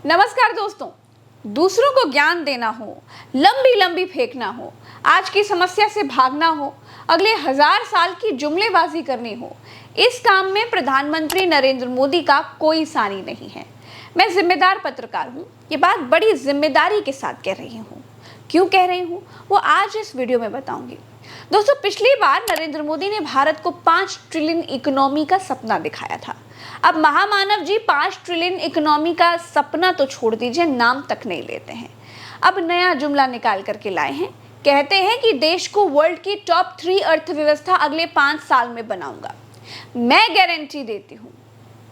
नमस्कार दोस्तों, दूसरों को ज्ञान देना हो, लंबी लंबी फेंकना हो, आज की समस्या से भागना हो, अगले 1000 साल की जुमलेबाजी करनी हो, इस काम में प्रधानमंत्री नरेंद्र मोदी का कोई सानी नहीं है। मैं जिम्मेदार पत्रकार हूँ, ये बात बड़ी जिम्मेदारी के साथ कह रही हूँ। क्यों कह रही हूँ वो आज इस वीडियो में बताऊंगी। दोस्तों, पिछली बार नरेंद्र मोदी ने भारत को 5 ट्रिलियन इकोनॉमी का सपना दिखाया था। अब महामानव जी 5 ट्रिलियन इकोनॉमी का सपना तो छोड़ दीजिए, नाम तक नहीं लेते हैं। अब नया जुमला निकाल करके लाए हैं, कहते हैं कि देश को वर्ल्ड की टॉप 3 अर्थव्यवस्था अगले 5 साल में बनाऊंगा। मैं गारंटी देती हूँ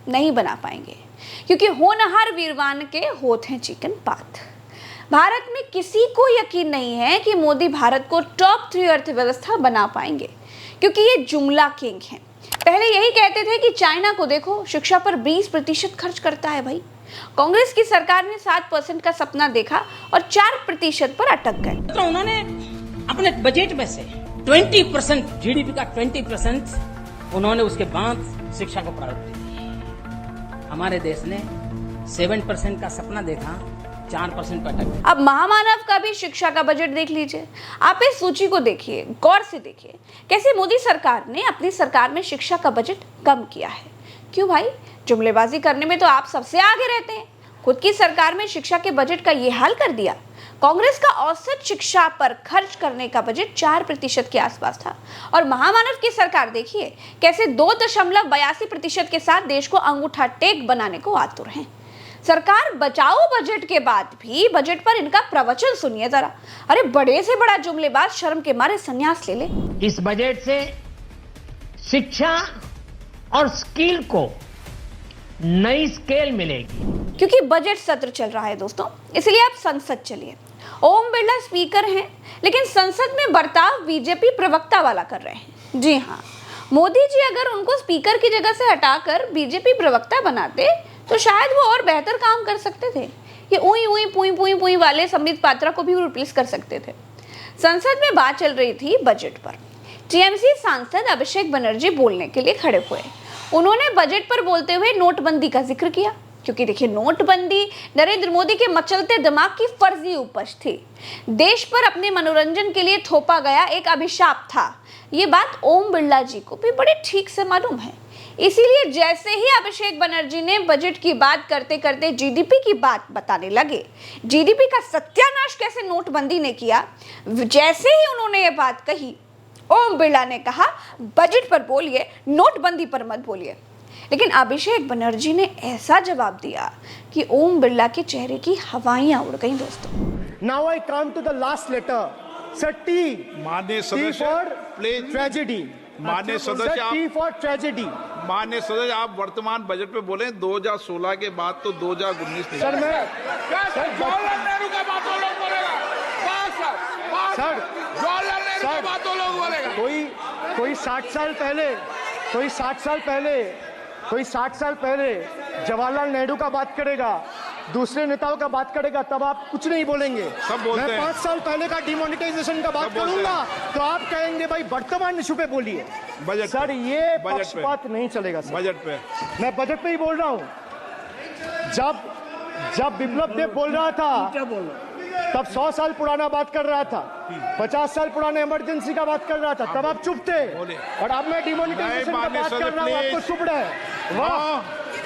नहीं बना पाएंगे, क्योंकि होनहार वीरवान के होत हैं चिकन पात। भारत में किसी को यकीन नहीं है कि मोदी भारत को टॉप 3 अर्थव्यवस्था बना पाएंगे, क्योंकि ये जुमला किंग हैं। पहले यही कहते थे कि चाइना को देखो, शिक्षा पर 20% खर्च करता है। भाई, कांग्रेस की सरकार ने 7% का सपना देखा और 4% पर अटक गए। तो उन्होंने अपने बजट में से 20% जीडीपी का 20% उन्होंने उसके बाद शिक्षा को प्रायोरिटी दी। हमारे देश ने 7% का सपना देखा, 4% पर अटक। अब महामानव का भी शिक्षा का बजट देख लीजिए। आप इस सूची को देखिए, गौर से देखिए, कैसे मोदी सरकार ने अपनी सरकार में शिक्षा का बजट कम किया है। क्यों भाई, जुमलेबाजी करने में तो आप सबसे आगे रहते हैं। खुद की सरकार में शिक्षा के बजट का ये हाल कर दिया। कांग्रेस का औसत शिक्षा पर खर्च करने का बजट 4% के आसपास था, और महामानव की सरकार देखिए कैसे 2.82% के साथ देश को अंगूठा टेक बनाने को आतुर है। सरकार बचाओ बजट के बाद भी बजट पर इनका प्रवचन सुनिए जरा। अरे, बड़े से बड़ा जुमलेबाज शर्म के मारे संन्यास ले ले। इस बजट से शिक्षा और स्किल को नई स्केल मिलेगी। क्योंकि बजट सत्र चल रहा है दोस्तों, इसलिए आप संसद चलिए। ओम बिरला स्पीकर हैं, लेकिन संसद में बर्ताव बीजेपी प्रवक्ता वाला कर रहे हैं। जी हाँ, मोदी जी अगर उनको स्पीकर की जगह से हटाकर बीजेपी प्रवक्ता बनाते तो शायद वो और बेहतर काम कर सकते थे। ये उई उई पुई पुई पुई वाले संबित पात्रा को भी रिप्लेस कर सकते थे। संसद में बात चल रही थी बजट पर। टीएमसी सांसद अभिषेक बनर्जी बोलने के लिए खड़े हुए। उन्होंने बजट पर बोलते हुए नोटबंदी का जिक्र किया, क्योंकि देखिए, नोटबंदी नरेंद्र मोदी के मचलते दिमाग की फर्जी उपज थी। देश पर अपने मनोरंजन के लिए थोपा गया एक अभिशाप था। ये बात ओम बिरला जी को भी बड़े ठीक से मालूम है। इसीलिए जैसे ही अभिषेक बनर्जी ने बजट की बात करते करते जीडीपी की बात बताने लगे, जीडीपी का सत्यानाश कैसे नोटबंदी ने किया, जैसे ही उन्होंने ये बात कही, ओम बिरला ने कहा बजट पर बोलिए, नोटबंदी पर मत बोलिए। लेकिन अभिषेक बनर्जी ने ऐसा जवाब दिया कि ओम बिरला के चेहरे की हवाइयां उड़ गईं दोस्तों। Now I come to the last letter. Sir, टी माननीय टी सदस्य फॉर प्लीज। ट्रेजेडी। माननीय सदस्य टी फॉर ट्रेजेडी। माननीय सदस्य, आप वर्तमान बजट पे बोले 2016 के बाद तो 2019 सर, मैं जवाहरलाल नेहरू का बात तो लोग बोलेगा। सर, जवाहरलाल नेहरू का बात तो लोग बोलेगा। कोई 60 साल पहले जवाहरलाल नेहरू का बात करेगा, दूसरे नेताओं का बात करेगा, तब आप कुछ नहीं बोलेंगे। सब बोलते मैं हैं। 5 साल पहले का डिमोनेटाइजेशन का बात करूंगा तो आप कहेंगे भाई वर्तमान इशू पे बोलिए। बजट सर, ये बजट पे। पक्षपात नहीं चलेगा सर। बजट पे मैं बजट पे ही बोल रहा हूँ। जब विप्लव देव बोल रहा था तब 100 साल पुराना बात कर रहा था, 50 साल पुराने इमरजेंसी का बात कर रहा था, तब आप चुप थे। और अब मैं डिमोनेटाइजेशन का बात कर रहा हूँ, आपको चुप रहे।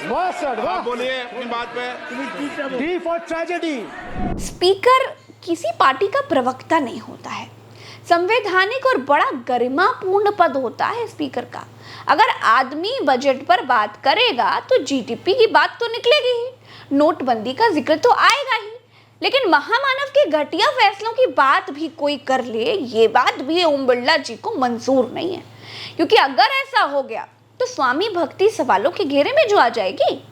वाह सर, वाह। बोलिए अपनी बात पे। T for tragedy. स्पीकर किसी पार्टी का प्रवक्ता नहीं होता है, संवैधानिक और बड़ा गरिमापूर्ण पद होता है स्पीकर का। अगर आदमी बजट पर बात करेगा तो जीडीपी की बात तो निकलेगी ही, नोटबंदी का जिक्र तो आएगा ही, लेकिन महामानव के घटिया फैसलों की बात भी कोई कर ले, ये बात भी ओम बिरला जी को मंजूर नहीं है। क्योंकि अगर ऐसा हो गया तो स्वामी भक्ति सवालों के घेरे में जो आ जाएगी।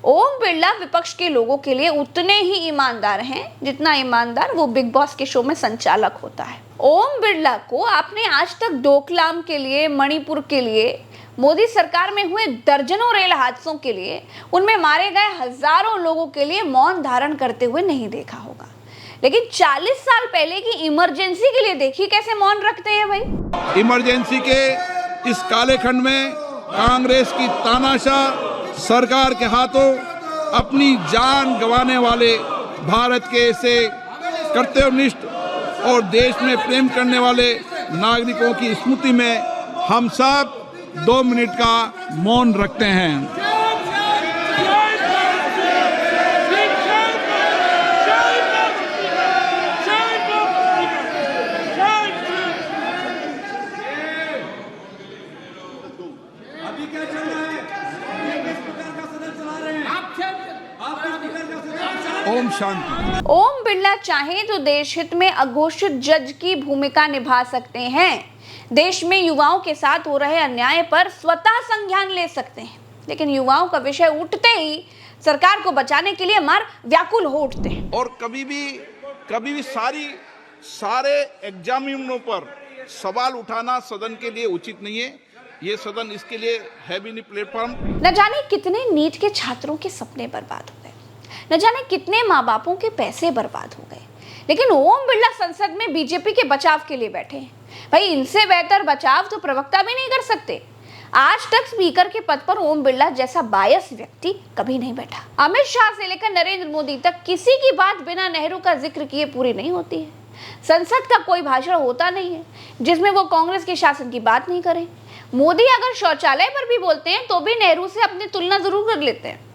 ओम बिरला विपक्ष के लोगों के लिए उतने ही ईमानदार हैं जितना ईमानदार वो बिग बॉस के शो में संचालक होता है। ओम बिरला को आपने आज तक डोकलाम के लिए, मणिपुर के लिए, मोदी सरकार में हुए दर्जनों रेल हादसों के लिए, उनमें मारे गए हजारों लोगों के लिए मौन धारण करते हुए नहीं देखा होगा। लेकिन 40 साल पहले की इमरजेंसी के लिए देखिए कैसे मौन रखते हैं भाई। इमरजेंसी के इस काले खंड में कांग्रेस की तानाशाह सरकार के हाथों अपनी जान गंवाने वाले भारत के ऐसे कर्तव्यनिष्ठ और देश में प्रेम करने वाले नागरिकों की स्मृति में हम सब 2 मिनट का मौन रखते हैं। ओम शांति। ओम बिरला चाहें तो देश हित में अघोषित जज की भूमिका निभा सकते हैं। देश में युवाओं के साथ हो रहे अन्याय पर स्वतः संज्ञान ले सकते हैं, लेकिन युवाओं का विषय उठते ही सरकार को बचाने के लिए मार व्याकुल हो उठते हैं। और कभी भी सारे एग्जामिनरों पर सवाल उठाना सदन के लिए उचित नहीं है। ये सदन इसके लिए है भी नहीं प्लेटफॉर्म। न जाने कितने नीट के छात्रों के सपने बर्बाद हो गए, न जाने कितने माँ बापों के पैसे बर्बाद हो गए, लेकिन ओम बिरला संसद में बीजेपी के बचाव के लिए बैठे हैं। भाई, इनसे बेहतर बचाव तो प्रवक्ता भी नहीं कर सकते। आज तक स्पीकर के पद पर ओम बिरला जैसा बायस व्यक्ति कभी नहीं बैठा। अमित शाह से लेकर नरेंद्र मोदी तक किसी की बात बिना नेहरू का जिक्र किए पूरी नहीं होती है। संसद का कोई भाषण होता नहीं है जिसमें वो कांग्रेस के शासन की बात नहीं करें। मोदी अगर शौचालय पर भी बोलते हैं तो भी नेहरू से अपनी तुलना जरूर कर लेते हैं।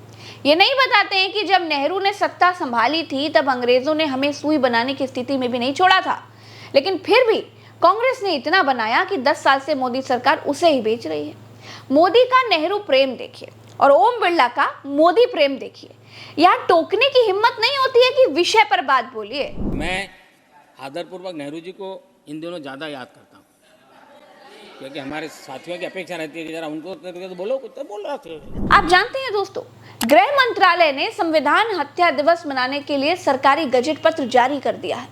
ये नहीं बताते हैं कि जब नेहरू ने सत्ता संभाली थी तब अंग्रेजों ने हमें सुई बनाने की स्थिति में भी नहीं छोड़ा था, लेकिन फिर भी कांग्रेस ने इतना बनाया कि 10 साल से मोदी सरकार उसे ही बेच रही है। मोदी का नेहरू प्रेम देखिए और ओम बिरला का मोदी प्रेम देखिए। यहाँ टोकने की हिम्मत नहीं होती है कि विषय पर बात बोलिए। मैं आदरपूर्वक नेहरू जी को इन दिनों ज़्यादा याद करता हूँ, क्योंकि हमारे साथियों की अपेक्षा रहती है कि जरा उनको तो बोलो, कुछ तो बोल रहा थे। आप जानते हैं दोस्तों, गृह मंत्रालय ने संविधान हत्या दिवस मनाने के लिए सरकारी गजट पत्र जारी कर दिया है।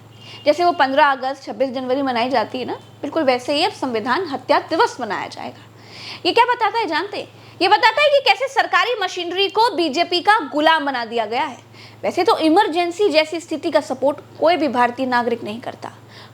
जैसे वो 15 अगस्त 26 जनवरी मनाई जाती है ना, बिल्कुल वैसे ही अब संविधान हत्या दिवस मनाया जाएगा। ये क्या बताता है जानते हैं? ये बताता है कि कैसे सरकारी मशीनरी को बीजेपी का गुलाम बना दिया गया है। वैसे तो इमरजेंसी जैसी स्थिति का सपोर्ट कोई भी भारतीय नागरिक नहीं करता।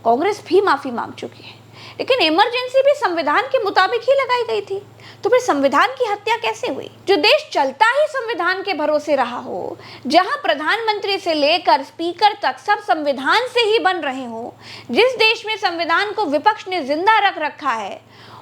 कांग्रेस भी माफी मांग चुकी है, लेकिन इमरजेंसी भी संविधान के मुताबिक ही लगाई गई थी। तो फिर संविधान की हत्या कैसे हुई? जो देश चलता ही संविधान के भरोसे रहा हो, जहां प्रधानमंत्री से लेकर स्पीकर तक सब संविधान से ही बन रहे हो, जिस देश में संविधान को विपक्ष ने जिंदा रख रखा है,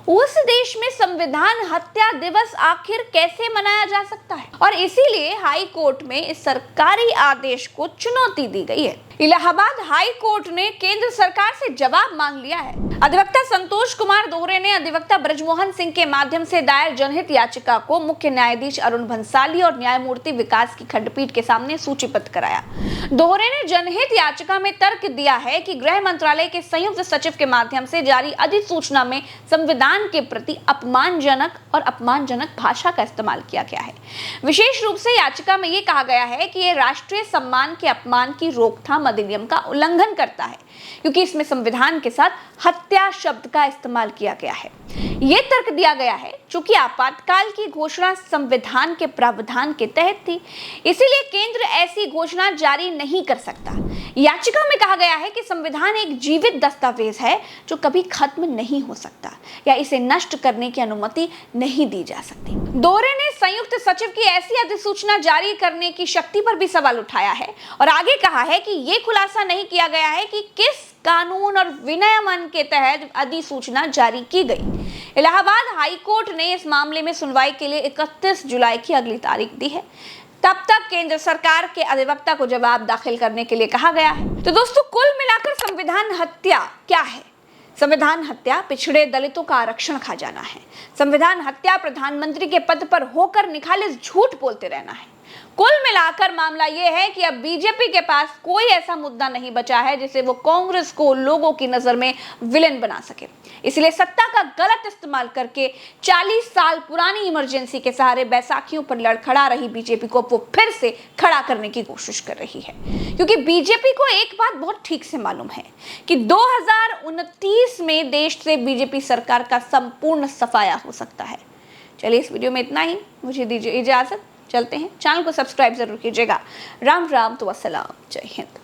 उस देश में संविधान हत्या दिवस आखिर कैसे मनाया जा सकता है? और इसीलिए हाई कोर्ट में इस सरकारी आदेश को चुनौती दी गई है। इलाहाबाद हाई कोर्ट ने केंद्र सरकार से जवाब मांग लिया है। अधिवक्ता संतोष कुमार दोहरे ने अधिवक्ता ब्रजमोहन सिंह के माध्यम से दायर जनहित याचिका को मुख्य न्यायाधीश अरुण भंसाली और न्यायमूर्ति विकास की खंडपीठ के सामने सूचीबद्ध कराया। दोहरे ने जनहित याचिका में तर्क दिया है कि गृह मंत्रालय के संयुक्त सचिव के माध्यम से जारी अधिसूचना में संविधान के प्रति अपमानजनक भाषा का इस्तेमाल किया गया है। विशेष रूप से याचिका में यह कहा गया है कि यह राष्ट्रीय सम्मान के अपमान की रोकथाम अधिनियम का उल्लंघन करता है, क्योंकि इसमें संविधान के साथ हत्या शब्द का इस्तेमाल किया गया है। यह तर्क दिया गया है चूंकि आपातकाल की घोषणा संविधान के प्रावधान के तहत थी, इसीलिए केंद्र ऐसी घोषणा जारी नहीं कर सकता। याचिका में कहा गया है कि संविधान एक जीवित दस्तावेज है जो कभी खत्म नहीं हो सकता या इसे नष्ट करने की अनुमति नहीं दी जा सकती। दोहरे ने संयुक्त सचिव की ऐसी अधिसूचना जारी करने की शक्ति पर भी सवाल उठाया है और आगे कहा है कि यह खुलासा नहीं किया गया है कि किस कानून और विनियमन के तहत अधिसूचना जारी की गई। इलाहाबाद हाई कोर्ट ने इस मामले में सुनवाई के लिए 31 जुलाई की अगली तारीख दी है। तब तक केंद्र सरकार के अधिवक्ता को जवाब दाखिल करने के लिए कहा गया है। तो दोस्तों, कुल मिलाकर संविधान हत्या क्या है? संविधान हत्या पिछड़े दलितों का आरक्षण खा जाना है। संविधान हत्या प्रधानमंत्री के पद पर होकर निखालिस झूठ बोलते रहना है। कुल मिलाकर मामला यह है कि अब बीजेपी के पास कोई ऐसा मुद्दा नहीं बचा है जिसे वो कांग्रेस को लोगों की नजर में विलेन बना सके। इसलिए सत्ता का गलत इस्तेमाल करके 40 साल पुरानी इमरजेंसी के सहारे बैसाखियों पर लड़खड़ा रही बीजेपी को वो फिर से खड़ा करने की कोशिश कर रही है, क्योंकि बीजेपी को एक बात बहुत ठीक से मालूम है कि 2029 में देश से बीजेपी सरकार का संपूर्ण सफाया हो सकता है। चलिए, इस वीडियो में इतना ही। मुझे दीजिए इजाजत, चलते हैं। चैनल को सब्सक्राइब जरूर कीजिएगा। राम राम तो अस्सलाम, जय हिंद।